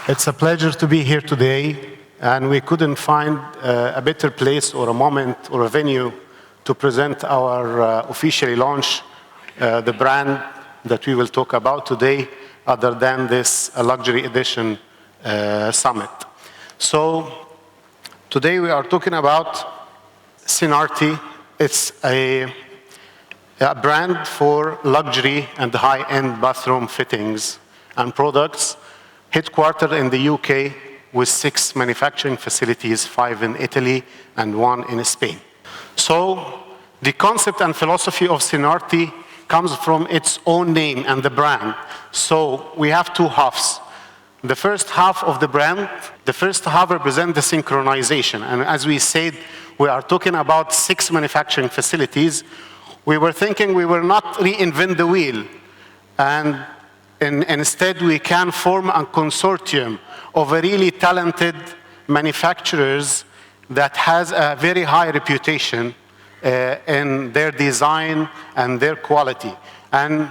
It's a pleasure to be here today, and we couldn't find a better place or a moment or a venue to present our officially launch the brand that we will talk about today, other than this luxury edition summit. So today we are talking about Synarti. It's a brand for luxury and high-end bathroom fittings and products, headquartered in the UK with 6 manufacturing facilities, 5 in Italy and 1 in Spain. So the concept and philosophy of Synarti comes from its own name and the brand. So we have 2 halves. The first half of the brand, the first half represents the synchronization. And as we said, we are talking about 6 manufacturing facilities. We were thinking we will not reinvent the wheel, and instead we can form a consortium of really talented manufacturers that has a very high reputation in their design and their quality. And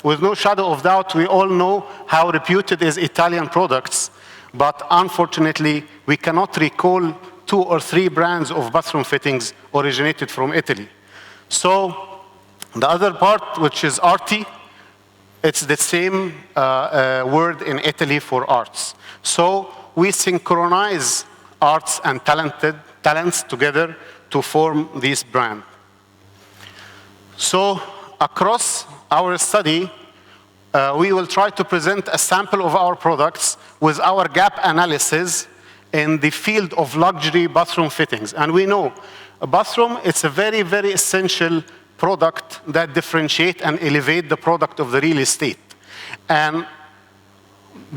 with no shadow of doubt, we all know how reputed is Italian products, but unfortunately, we cannot recall 2 or 3 brands of bathroom fittings originated from Italy. So the other part, which is arti, it's the same word in Italy for arts. So we synchronize arts and talents together to form this brand. So across our study, we will try to present a sample of our products with our gap analysis in the field of luxury bathroom fittings. And we know a bathroom, it's a very, very essential product that differentiate and elevate the product of the real estate. And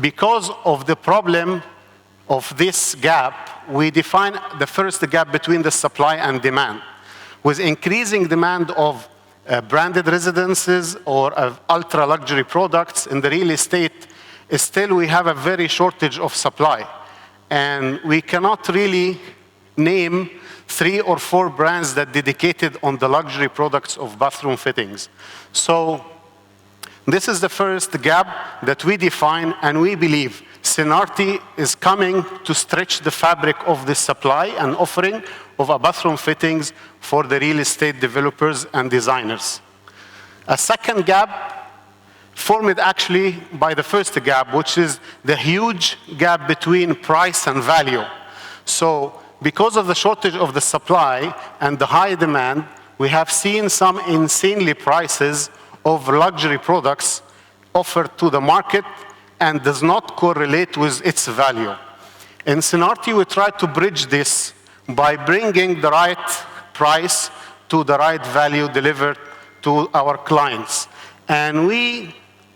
because of the problem of this gap, we define the first gap between the supply and demand. With increasing demand of branded residences or of ultra-luxury products in the real estate, still we have a very shortage of supply. And we cannot really name 3 or 4 brands that dedicated on the luxury products of bathroom fittings. So this is the first gap that we define, and we believe Synarti is coming to stretch the fabric of the supply and offering of a bathroom fittings for the real estate developers and designers. A second gap formed actually by the first gap, which is the huge gap between price and value. So because of the shortage of the supply and the high demand, we have seen some insanely prices of luxury products offered to the market and does not correlate with its value. In Synarti, we try to bridge this by bringing the right price to the right value delivered to our clients. And we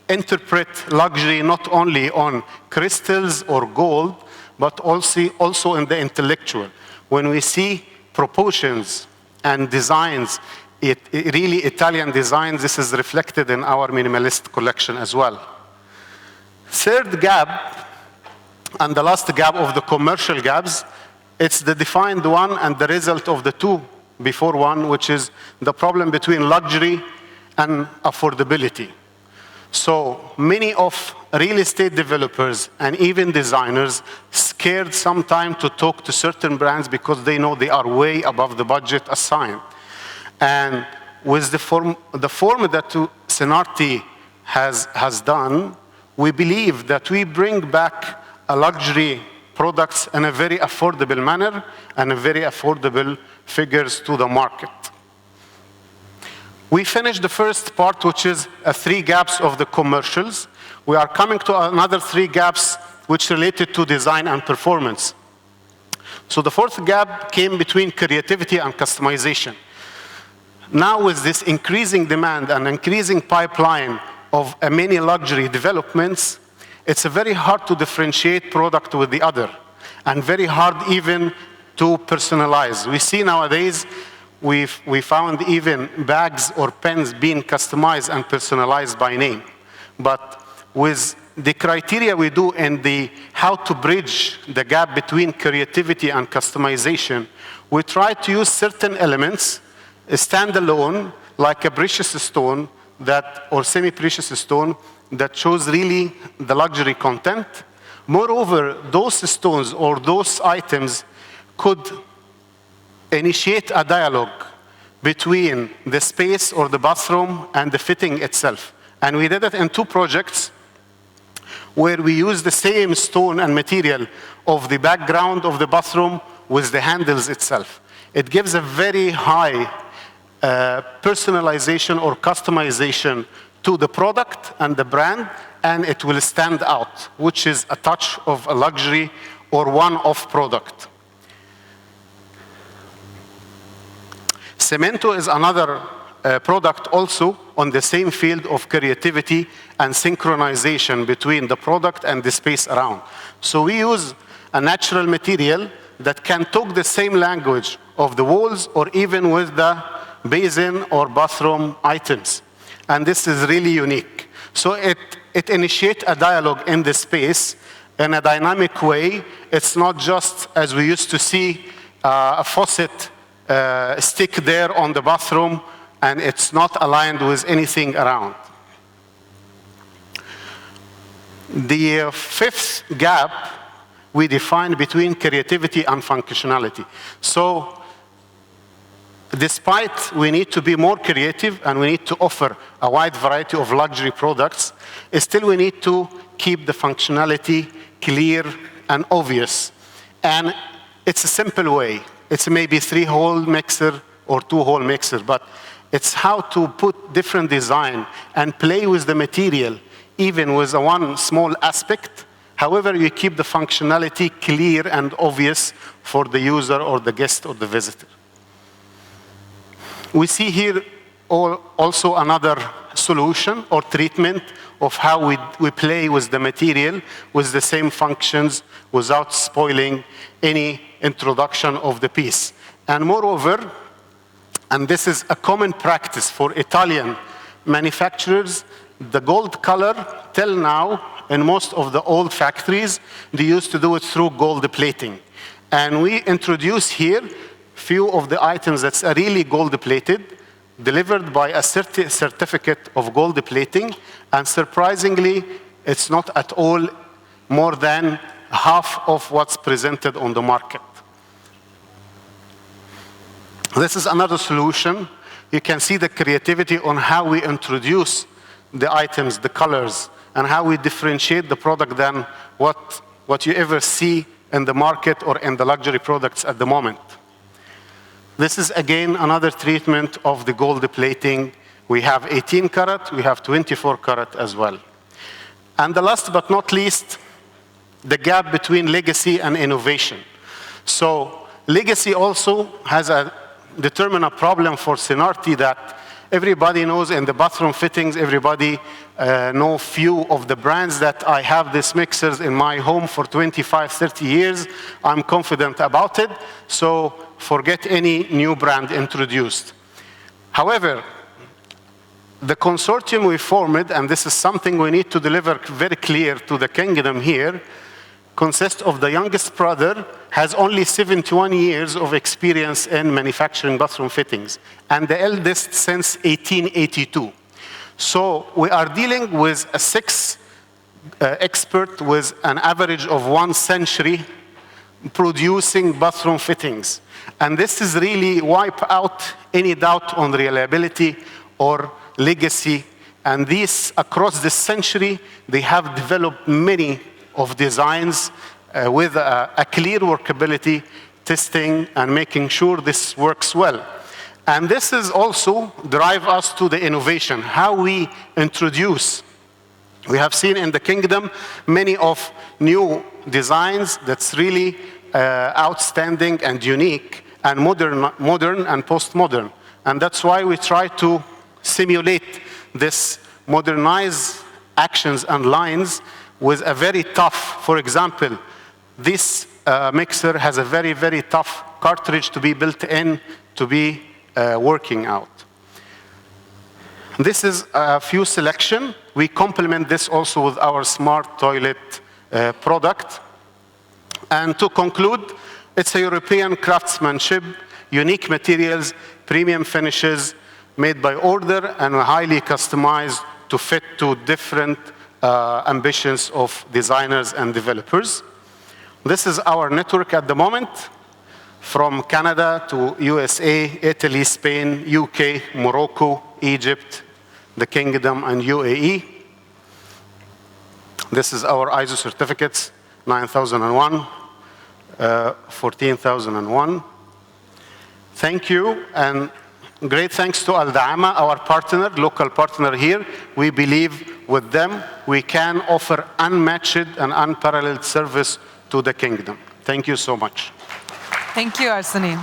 interpret luxury not only on crystals or gold, but also in the intellectual. When we see proportions and designs, really Italian designs, this is reflected in our minimalist collection as well. Third gap, and the last gap of the commercial gaps, it's the defined one and the result of the 2 before one, which is the problem between luxury and affordability. So many of real estate developers and even designers scared sometimes to talk to certain brands because they know they are way above the budget assigned. And with the form that Synarti has done, we believe that we bring back a luxury products in a very affordable manner and a very affordable figures to the market. We finished the first part, which is 3 gaps of the commercials. We are coming to another 3 gaps which related to design and performance. So the 4th gap came between creativity and customization. Now with this increasing demand and increasing pipeline of many luxury developments, it's very hard to differentiate product with the other, and very hard even to personalize. We see nowadays we found even bags or pens being customized and personalized by name. But with the criteria we do and the how to bridge the gap between creativity and customization, we try to use certain elements, standalone, like a precious stone or semi-precious stone that shows really the luxury content, Moreover, those stones or those items could initiate a dialogue between the space or the bathroom and the fitting itself. And we did it in 2 projects where we used the same stone and material of the background of the bathroom with the handles itself. It gives a very high personalization or customization to the product and the brand, and it will stand out, which is a touch of a luxury or one-off product. Cemento is another product also on the same field of creativity and synchronization between the product and the space around. So we use a natural material that can talk the same language of the walls or even with the basin or bathroom items. And this is really unique. So it initiates a dialogue in the space in a dynamic way. It's not just as we used to see a faucet stick there on the bathroom and it's not aligned with anything around. The 5th gap we define between creativity and functionality. So despite we need to be more creative and we need to offer a wide variety of luxury products, still we need to keep the functionality clear and obvious. And it's a simple way. It's maybe 3-hole mixer or 2-hole mixer, but it's how to put different design and play with the material, even with one small aspect. However, you keep the functionality clear and obvious for the user or the guest or the visitor. We see here also another solution or treatment of how we play with the material with the same functions without spoiling any introduction of the piece. And moreover, and this is a common practice for Italian manufacturers, the gold color till now in most of the old factories, they used to do it through gold plating. And we introduce here few of the items that's really gold plated, delivered by a certificate of gold plating, and surprisingly, it's not at all more than half of what's presented on the market. This is another solution. You can see the creativity on how we introduce the items, the colors, and how we differentiate the product than what you ever see in the market or in the luxury products at the moment. This is again another treatment of the gold plating. We have 18 karat, we have 24 karat as well. And the last but not least, the gap between legacy and innovation. So legacy also has determined a problem for Synarti that everybody knows in the bathroom fittings, everybody know few of the brands that I have these mixers in my home for 25, 30 years. I'm confident about it, so forget any new brand introduced. However, the consortium we formed, and this is something we need to deliver very clear to the kingdom here, consists of the youngest brother, has only 71 years of experience in manufacturing bathroom fittings, and the eldest since 1882. So we are dealing with a 6 expert with an average of 1 century producing bathroom fittings. And this is really wipe out any doubt on reliability or legacy. And these, across this century, they have developed many of designs with a clear workability, testing, and making sure this works well. And this is also drive us to the innovation, how we introduce. We have seen in the kingdom many of new designs that's really outstanding and unique and modern and postmodern. And that's why we try to simulate this modernized actions and lines with a very tough, for example, this mixer has a very, very tough cartridge to be built in to be working out. This is a few selection. We complement this also with our smart toilet product. And to conclude, it's a European craftsmanship, unique materials, premium finishes, made by order and highly customized to fit to different ambitions of designers and developers. This is our network at the moment, from Canada to USA, Italy, Spain, UK, Morocco, Egypt, the Kingdom, and UAE. This is our ISO certificates, 9001, 14001. Thank you, and great thanks to Daamah, our partner, local partner here. We believe with them we can offer unmatched and unparalleled service to the Kingdom. Thank you so much. Thank you, Arsany.